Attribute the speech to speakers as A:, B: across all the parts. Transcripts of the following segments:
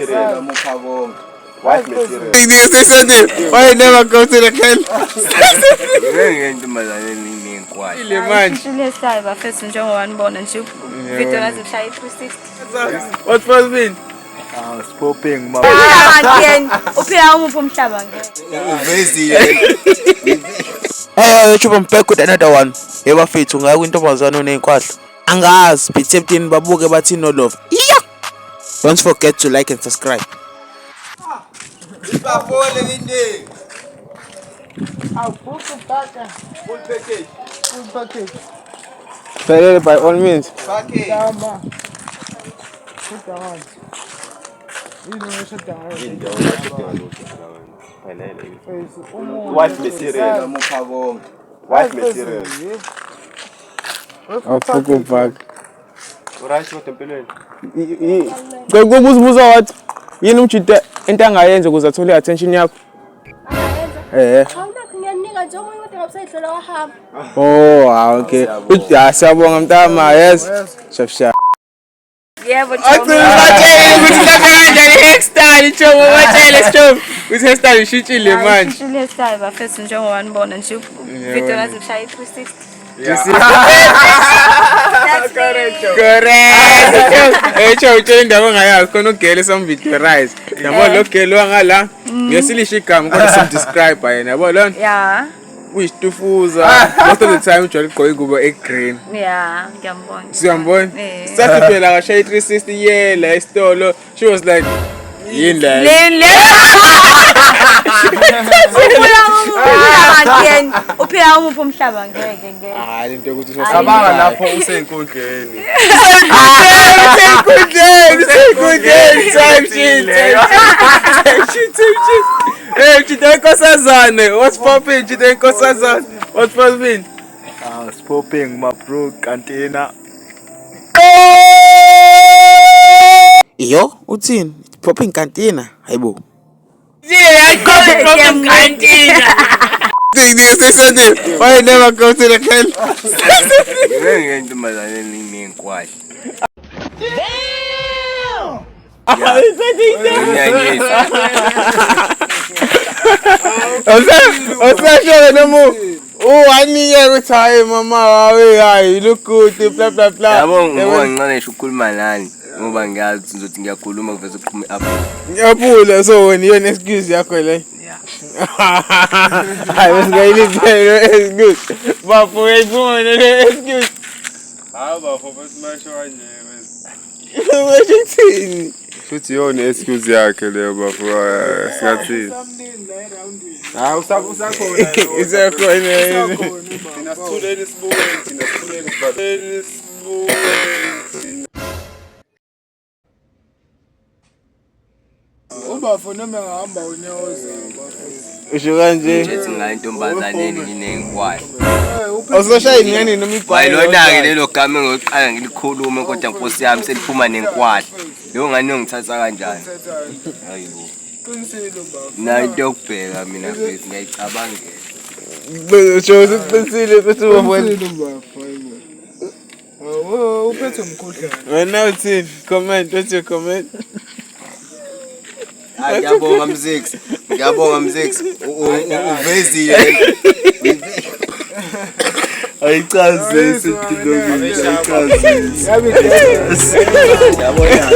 A: material, wife material.
B: Why you never go to the camp? What's first been?
A: Popping, my
B: Hey, I'm back with another one. Hey, what fit? Unga kwinto bazana nenkwahla. Angazi, bitseptini babuke bathi no love. Don't forget to like and subscribe. By all means.
A: wife material, wife material.
B: Awufuku bag.
A: Uright what empelweni?
B: Ngokubuza wathi yini umjida into angayenza ukuze athole attention yakho? Oh, okay. Siyabonga mntama, yes. Shafsha.
C: Yebo
B: hairstyle chomo batshele stop. Uthi hairstyle ishitshile manje.
C: Ishitshile hairstyle bafethu njengoba nibona nje video lazishaya 360.
B: Correct. Utshela indaba ongayazi khona ugele samviturize. Yabo lo gele wangala ngesilisha igama kodwa simdescribe yena yabo lona.
C: Yeah.
B: Uyisitufuza. Most of the time ujwayele ugqoka ingubo egreen.
C: Yeah, ngiyambona.
B: Siyambona? Sathi phela akashaya 360 yela esitolo. She was like yini la?
C: Uphela umuphi umhlaba ngeke.
B: Hayi into ukuthi
A: Cabanga lapho usenkundleni.
B: Usenkundleni. Time shit. Hey, chita nkosazane. What's popping? Chita nkosazane. What's popping?
A: Popping, my bro, cantina.
B: Yo, uthini? Popping cantina. Hayibo.
C: Yeah, I got it from cantina.
B: Why you never go to the camp? Oh, I need every time, mama. You look good, blah blah blah.
A: Yabonga ngincane ukukhuluma nani ngoba ngiyazi ngizothi ngiyakhuluma kuveze uqhume apha.
B: Ngiyaphula so wena iyo excuse yakho le. Hayi usingayiliphe excuse. Bafu uyiphuma le excuse.
A: Hayi bafo besimasho kanje
B: Wethini?
A: futhi yona excuse yakhe leyo bafo singathini. Hayi usakhona.
B: Isakhona.
A: Thina sithulele isibuyeni,
D: Ubafo noma ngihamba unyawoza bafo.
B: Usho kanje.
A: ngithi ngayo intombazaneni nginengwayo.
B: Usoshaya ingane noma igwayi.
A: Wayilona-ke lelo gama engiyoqala ngilikhulume kodwa Nkosi yami seliphuma nenkwahla. Leyo ngane ngithatha kanjani? Hayibo.
D: Qinisile bafo.
A: Nayo into yokubheka mina mfethu ngiyayicabangela.
B: Usho usiqinisile ukuthi ubona.
D: Qinisile bafo hayibo. Oh, uphethe umkhuhlane.
B: Wena uthini? Comment, what's your comment?
A: Ngiyabonga mziksi. Ngiyabonga mziksi. Uvezile. Ayichaze sitilongile. Ayichaze. Ngiyabonga.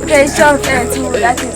C: Okay, so that is